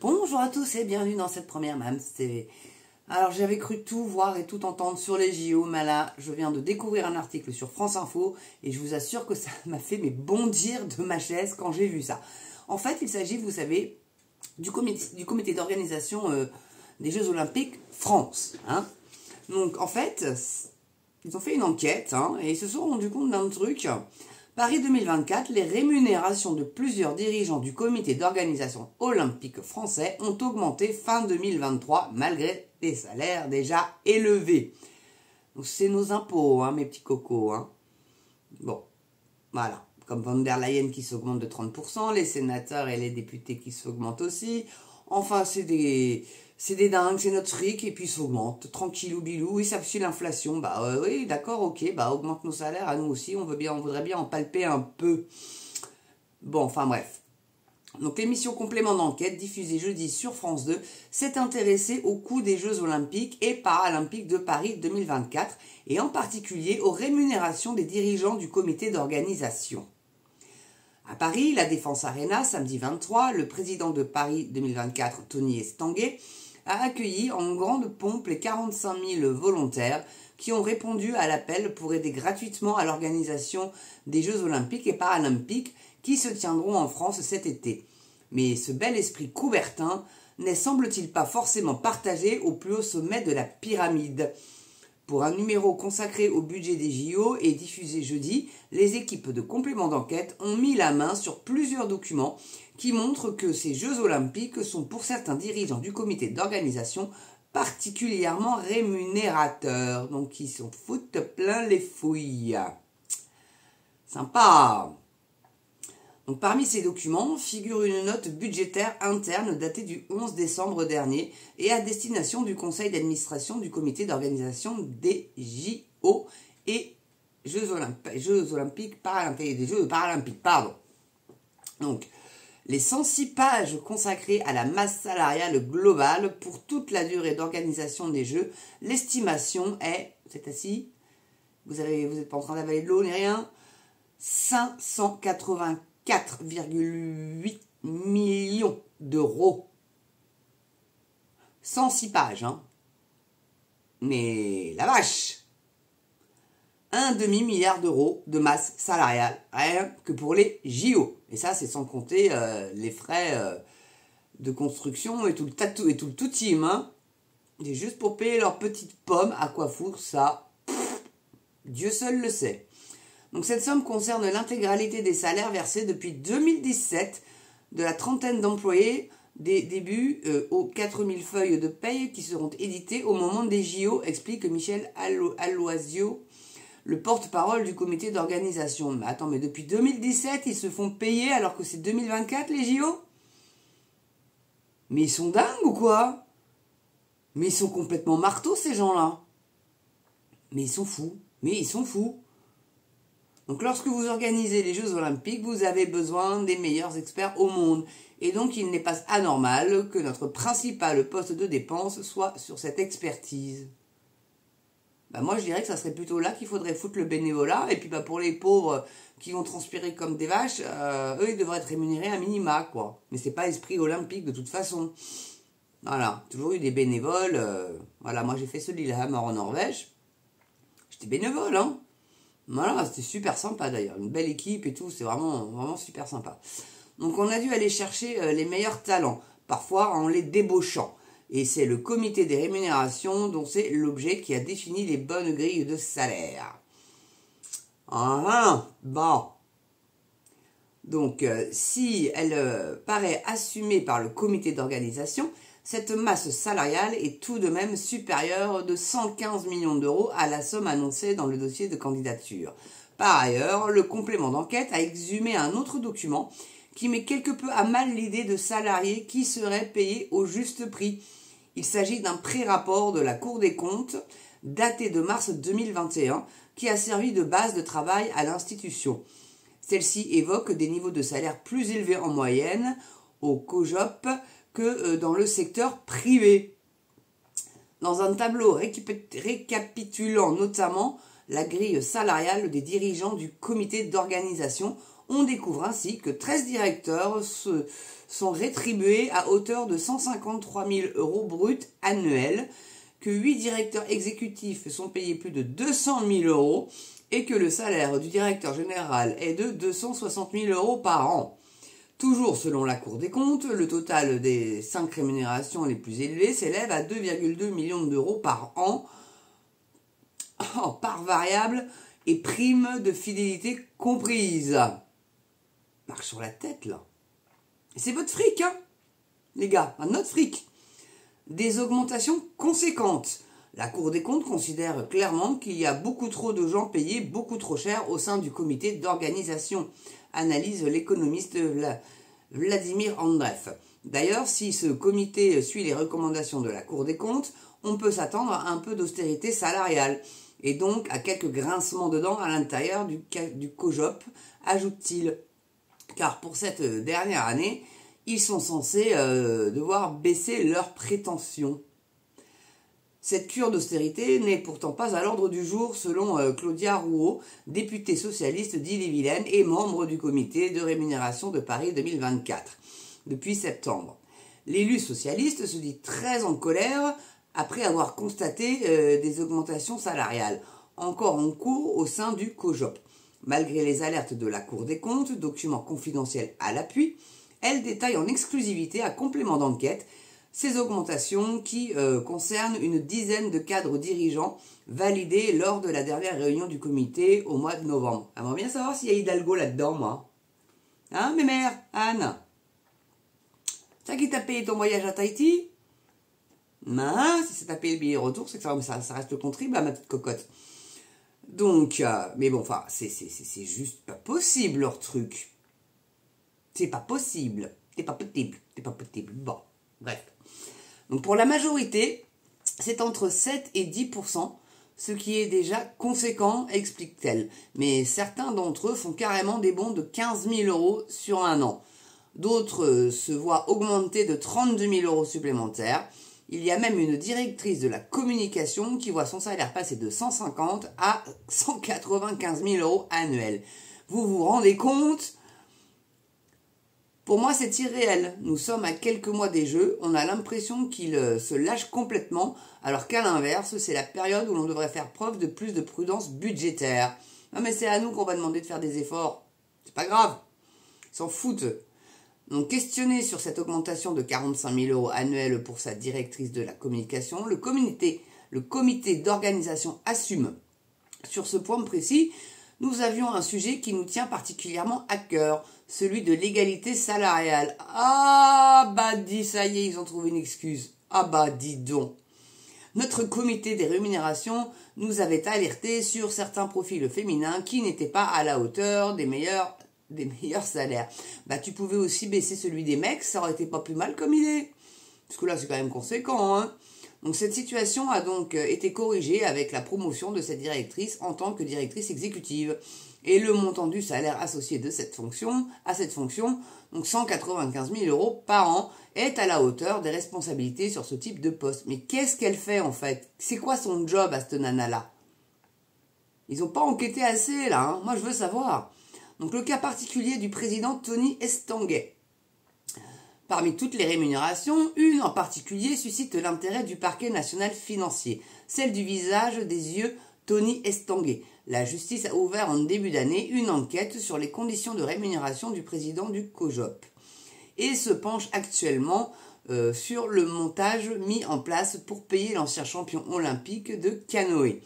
Bonjour à tous et bienvenue dans cette première MAMS TV. Alors j'avais cru tout voir et tout entendre sur les JO, mais là je viens de découvrir un article sur France Info et je vous assure que ça m'a fait bondir de ma chaise quand j'ai vu ça. En fait il s'agit, vous savez, du comité d'organisation des Jeux Olympiques France. Donc en fait, ils ont fait une enquête et ils se sont rendus compte d'un truc. Paris 2024, les rémunérations de plusieurs dirigeants du comité d'organisation olympique français ont augmenté fin 2023 malgré des salaires déjà élevés. Donc c'est nos impôts, mes petits cocos. Bon, voilà. Comme von der Leyen qui s'augmente de 30%, les sénateurs et les députés qui s'augmentent aussi. Enfin, c'est des dingues, c'est notre fric, et puis ça augmente, tranquillou bilou, oui, ça suit l'inflation, oui, d'accord, ok, augmente nos salaires, à nous aussi, on voudrait bien en palper un peu. Bon, enfin bref. Donc l'émission Complément d'enquête, diffusée jeudi sur France 2, s'est intéressée au coût des Jeux Olympiques et Paralympiques de Paris 2024, et en particulier aux rémunérations des dirigeants du comité d'organisation. À Paris, la Défense Arena, samedi 23, le président de Paris 2024, Tony Estanguet, a accueilli en grande pompe les 45 000 volontaires qui ont répondu à l'appel pour aider gratuitement à l'organisation des Jeux Olympiques et Paralympiques qui se tiendront en France cet été. Mais ce bel esprit coubertin n'est semble-t-il pas forcément partagé au plus haut sommet de la pyramide. Pour un numéro consacré au budget des JO et diffusé jeudi, les équipes de complément d'enquête ont mis la main sur plusieurs documents qui montrent que ces Jeux Olympiques sont pour certains dirigeants du comité d'organisation particulièrement rémunérateurs. Donc ils s'en foutent plein les fouilles. Sympa. Donc, parmi ces documents figure une note budgétaire interne datée du 11 décembre dernier et à destination du conseil d'administration du comité d'organisation des JO et Jeux Olympiques Paralympiques, des Jeux Paralympiques, pardon. Donc, les 106 pages consacrées à la masse salariale globale pour toute la durée d'organisation des Jeux, l'estimation est, c'est assis, vous n'êtes pas en train d'avaler de l'eau ni rien, 584,8 millions d'euros. 106 pages, Mais la vache! Un demi-milliard d'euros de masse salariale, rien que pour les JO. Et ça, c'est sans compter les frais de construction et tout le tout team. C'est juste pour payer leurs petites pommes. À quoi foutre ça? Dieu seul le sait. Donc cette somme concerne l'intégralité des salaires versés depuis 2017 de la trentaine d'employés des débuts aux 4000 feuilles de paye qui seront éditées au moment des JO, explique Michel Aloisio, le porte-parole du comité d'organisation. Mais attends, mais depuis 2017, ils se font payer alors que c'est 2024 les JO? Mais ils sont dingues ou quoi? Mais ils sont complètement marteaux ces gens-là. Mais ils sont fous. Donc lorsque vous organisez les Jeux Olympiques, vous avez besoin des meilleurs experts au monde. Et donc il n'est pas anormal que notre principal poste de dépense soit sur cette expertise. Moi je dirais que ça serait plutôt là qu'il faudrait foutre le bénévolat. Et puis pour les pauvres qui vont transpirer comme des vaches, eux ils devraient être rémunérés à minima, quoi. Mais c'est pas esprit olympique de toute façon. Voilà, toujours eu des bénévoles. Voilà, moi j'ai fait ce Lillehammer en Norvège. J'étais bénévole, Voilà, c'était super sympa d'ailleurs, une belle équipe et tout, c'est vraiment super sympa. Donc on a dû aller chercher les meilleurs talents, parfois en les débauchant. Et c'est le comité des rémunérations dont c'est l'objet qui a défini les bonnes grilles de salaire. Bon. Donc si elle paraît assumée par le comité d'organisation, cette masse salariale est tout de même supérieure de 115 millions d'euros à la somme annoncée dans le dossier de candidature. Par ailleurs, le complément d'enquête a exhumé un autre document qui met quelque peu à mal l'idée de salariés qui seraient payés au juste prix. Il s'agit d'un pré-rapport de la Cour des comptes daté de mars 2021 qui a servi de base de travail à l'institution. Celle-ci évoque des niveaux de salaire plus élevés en moyenne au COJOP que dans le secteur privé. Dans un tableau récapitulant notamment la grille salariale des dirigeants du comité d'organisation, On découvre ainsi que 13 directeurs sont rétribués à hauteur de 153 000 € bruts annuels, que 8 directeurs exécutifs sont payés plus de 200 000 € et que le salaire du directeur général est de 260 000 € par an. Toujours selon la Cour des comptes, le total des 5 rémunérations les plus élevées s'élève à 2,2 millions d'euros par an, en part variable et prime de fidélité comprise. Marche sur la tête, là. Et c'est votre fric, hein, les gars, notre fric. Des augmentations conséquentes. La Cour des comptes considère clairement qu'il y a beaucoup trop de gens payés beaucoup trop cher au sein du comité d'organisation, analyse l'économiste Vladimir Andreev. D'ailleurs, si ce comité suit les recommandations de la Cour des comptes, on peut s'attendre à un peu d'austérité salariale et donc à quelques grincements de dents à l'intérieur du COJOP, ajoute-t-il. Car pour cette dernière année, ils sont censés devoir baisser leurs prétentions. Cette cure d'austérité n'est pourtant pas à l'ordre du jour selon Claudia Rouault, députée socialiste d'Ille-et-Vilaine et membre du comité de rémunération de Paris 2024, depuis septembre. L'élu socialiste se dit très en colère après avoir constaté des augmentations salariales, encore en cours au sein du COJOP. Malgré les alertes de la Cour des comptes, documents confidentiels à l'appui, elle détaille en exclusivité à complément d'enquête ces augmentations qui concernent une dizaine de cadres dirigeants validés lors de la dernière réunion du comité au mois de novembre. J'aimerais bien savoir s'il y a Hidalgo là-dedans, moi. Hein, mes mères, Anne? C'est ça qui t'a payé ton voyage à Tahiti? Si ça t'a payé le billet retour, c'est que ça reste le contribuable, ma petite cocotte. Donc, mais bon, enfin, c'est juste pas possible, leur truc. C'est pas possible. C'est pas possible. Bon, bref. Donc pour la majorité, c'est entre 7 et 10%, ce qui est déjà conséquent, explique-t-elle. Mais certains d'entre eux font carrément des bons de 15 000 € sur un an. D'autres se voient augmenter de 32 000 € supplémentaires. Il y a même une directrice de la communication qui voit son salaire passer de 150 à 195 000 € annuels. Vous vous rendez compte ? Pour moi, c'est irréel. Nous sommes à quelques mois des Jeux. On a l'impression qu'ils se lâchent complètement, alors qu'à l'inverse, c'est la période où l'on devrait faire preuve de plus de prudence budgétaire. Non, mais c'est à nous qu'on va demander de faire des efforts. C'est pas grave. Ils s'en foutent. Donc, questionné sur cette augmentation de 45 000 € annuels pour sa directrice de la communication, le comité d'organisation assume. Sur ce point précis, nous avions un sujet qui nous tient particulièrement à cœur, celui de l'égalité salariale. Ah bah dis, ça y est, ils ont trouvé une excuse. Ah bah dis donc. Notre comité des rémunérations nous avait alerté sur certains profils féminins qui n'étaient pas à la hauteur des meilleurs salaires. Bah tu pouvais aussi baisser celui des mecs, ça aurait été pas plus mal comme idée. Parce que là c'est quand même conséquent, hein. Donc cette situation a donc été corrigée avec la promotion de cette directrice en tant que directrice exécutive. Et le montant du salaire associé à cette fonction, donc 195 000 € par an, est à la hauteur des responsabilités sur ce type de poste. Mais qu'est-ce qu'elle fait en fait? C'est quoi son job à cette nana-là? Ils n'ont pas enquêté assez là, hein. Moi je veux savoir. Donc le cas particulier du président Tony Estanguet. Parmi toutes les rémunérations, une en particulier suscite l'intérêt du parquet national financier, celle du visage des yeux Tony Estanguet. La justice a ouvert en début d'année une enquête sur les conditions de rémunération du président du COJOP et se penche actuellement sur le montage mis en place pour payer l'ancien champion olympique de canoë,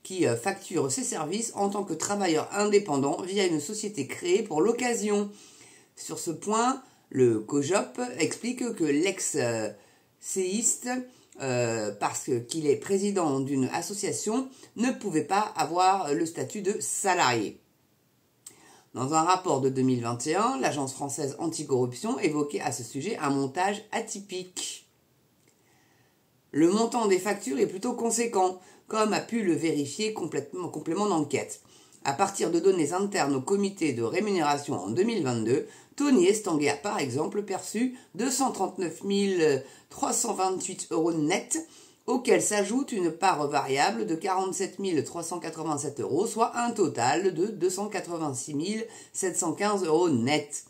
qui facture ses services en tant que travailleur indépendant via une société créée pour l'occasion. Sur ce point, le COJOP explique que l'ex-séiste, parce qu'il est président d'une association, ne pouvait pas avoir le statut de salarié. Dans un rapport de 2021, l'Agence française anticorruption évoquait à ce sujet un montage atypique. Le montant des factures est plutôt conséquent, comme a pu le vérifier complément d'enquête. À partir de données internes au comité de rémunération en 2022, Tony Estanguet a par exemple perçu 239 328 € net auquel s'ajoute une part variable de 47 387 €, soit un total de 286 715 € net.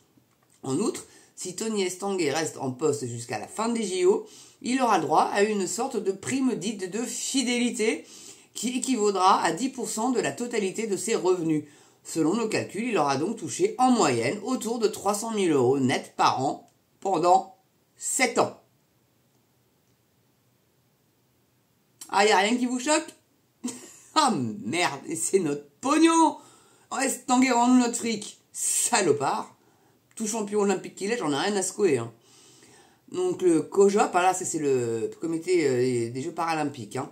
En outre, si Tony Estanguet reste en poste jusqu'à la fin des JO, il aura droit à une sorte de prime dite de fidélité qui équivaudra à 10% de la totalité de ses revenus. Selon nos calculs, il aura donc touché en moyenne autour de 300 000 € net par an pendant 7 ans. Ah, y a rien qui vous choque? Ah merde, et c'est notre pognon! Estanguet, rends-nous notre fric, salopard! Tout champion olympique qu'il est, j'en ai rien à secouer. Hein. Donc le COJOP, là c'est le comité des Jeux paralympiques, hein,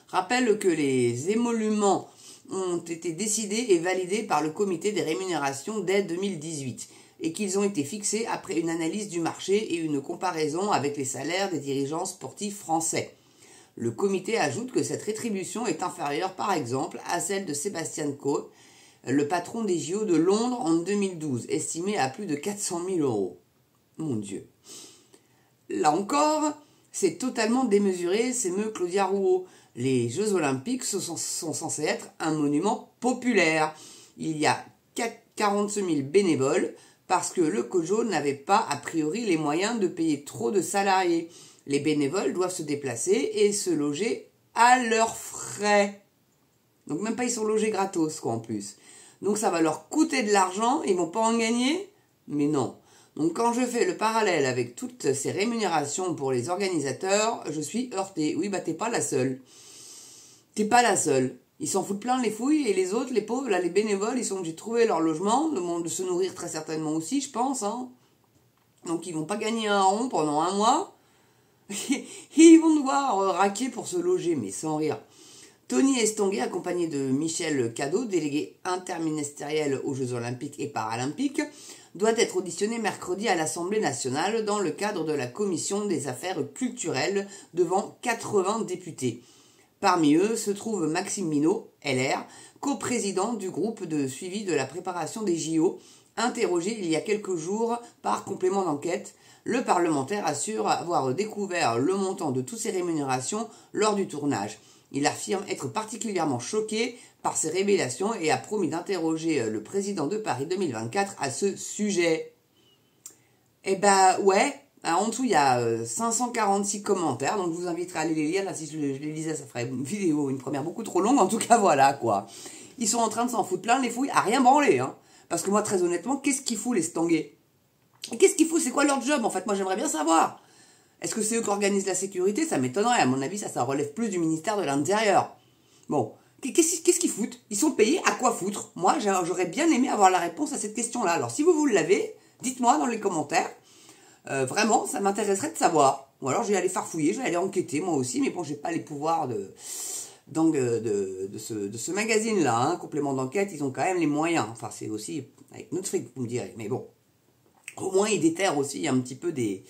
rappelle que les émoluments ont été décidés et validés par le comité des rémunérations dès 2018 et qu'ils ont été fixés après une analyse du marché et une comparaison avec les salaires des dirigeants sportifs français. Le comité ajoute que cette rétribution est inférieure par exemple à celle de Sébastien Coe, le patron des JO de Londres en 2012, estimé à plus de 400 000 €. Mon Dieu. Là encore, c'est totalement démesuré, s'émeut Claudia Rouault. Les Jeux Olympiques sont censés être un monument populaire. Il y a 42 000 bénévoles parce que le COJO n'avait pas a priori les moyens de payer trop de salariés. Les bénévoles doivent se déplacer et se loger à leurs frais. Donc même pas ils sont logés gratos quoi en plus. Donc ça va leur coûter de l'argent, ils vont pas en gagner? Mais non. Donc quand je fais le parallèle avec toutes ces rémunérations pour les organisateurs, je suis heurtée. Oui, bah t'es pas la seule. T'es pas la seule. Ils s'en foutent plein les fouilles et les autres, les pauvres, là les bénévoles, ils sont obligés de trouver leur logement, de se nourrir très certainement aussi, je pense. Hein. Donc ils vont pas gagner un rond pendant un mois. Ils vont devoir raquer pour se loger, mais sans rire. Tony Estanguet, accompagné de Michel Cadot, délégué interministériel aux Jeux Olympiques et Paralympiques, doit être auditionné mercredi à l'Assemblée nationale dans le cadre de la Commission des affaires culturelles devant 80 députés. Parmi eux se trouve Maxime Minot, LR, coprésident du groupe de suivi de la préparation des JO, interrogé il y a quelques jours par complément d'enquête. Le parlementaire assure avoir découvert le montant de toutes ces rémunérations lors du tournage. Il affirme être particulièrement choqué par ces révélations et a promis d'interroger le président de Paris 2024 à ce sujet. Eh ben ouais, en dessous il y a 546 commentaires, donc je vous inviterai à aller les lire. Là, si je les lisais, ça ferait une vidéo, une première beaucoup trop longue. En tout cas, voilà quoi. Ils sont en train de s'en foutre plein les fouilles, à rien branler. Hein. Parce que moi, très honnêtement, qu'est-ce qu'ils foutent les Estanguet? Qu'est-ce qu'ils foutent? C'est quoi leur job en fait? Moi, j'aimerais bien savoir. Est-ce que c'est eux qui organisent la sécurité? Ça m'étonnerait. À mon avis, ça relève plus du ministère de l'Intérieur. Bon, qu'est-ce qu'ils foutent? Ils sont payés à quoi foutre? Moi, j'aurais bien aimé avoir la réponse à cette question-là. Alors, si vous l'avez, dites-moi dans les commentaires. Vraiment, ça m'intéresserait de savoir. Ou alors, je vais aller farfouiller, je vais aller enquêter moi aussi. Mais bon, j'ai pas les pouvoirs de ce magazine-là. Hein. Complément d'enquête, ils ont quand même les moyens. Enfin, c'est aussi avec notre fric, vous me direz. Mais bon, au moins, ils déterrent aussi un petit peu des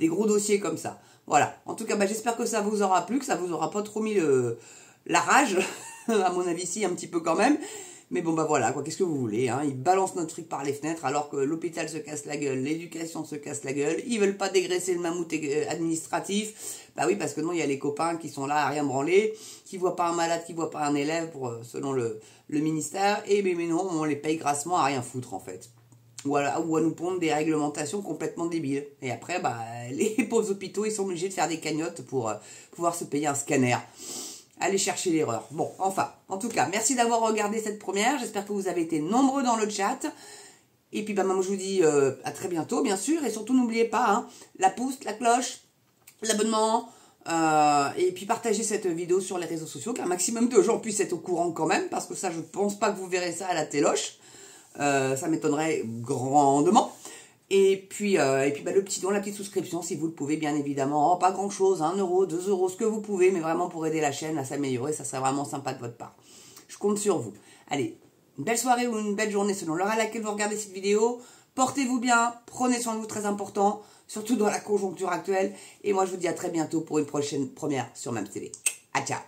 gros dossiers comme ça. Voilà. En tout cas, j'espère que ça vous aura plu, que ça vous aura pas trop mis la rage. À mon avis, si, un petit peu quand même. Mais bon, voilà, quoi. Qu'est-ce que vous voulez, hein. Ils balancent notre truc par les fenêtres alors que l'hôpital se casse la gueule, l'éducation se casse la gueule. Ils veulent pas dégraisser le mammouth administratif. Bah oui, parce que non, il y a les copains qui sont là à rien branler, qui voient pas un malade, qui voient pas un élève, selon le ministère. Et mais non, on les paye grassement à rien foutre, en fait. Ou à nous pondre des réglementations complètement débiles. Et après, les pauvres hôpitaux, ils sont obligés de faire des cagnottes pour pouvoir se payer un scanner. Allez chercher l'erreur. Bon, enfin, en tout cas, merci d'avoir regardé cette première. J'espère que vous avez été nombreux dans le chat. Et puis, moi, je vous dis à très bientôt, bien sûr. Et surtout, n'oubliez pas, hein, la pouce, la cloche, l'abonnement. Et puis, partagez cette vidéo sur les réseaux sociaux, qu'un maximum de gens puissent être au courant quand même. Parce que ça, je pense pas que vous verrez ça à la téloche. Ça m'étonnerait grandement. Et puis le petit don, la petite souscription, si vous le pouvez, bien évidemment. Oh, pas grand chose, 1 €, 2 €, ce que vous pouvez, mais vraiment pour aider la chaîne à s'améliorer, ça serait vraiment sympa de votre part. Je compte sur vous. Allez, une belle soirée ou une belle journée selon l'heure à laquelle vous regardez cette vidéo. Portez-vous bien, prenez soin de vous, très important, surtout dans la conjoncture actuelle. Et moi, je vous dis à très bientôt pour une prochaine première sur MAMS TV. À ciao!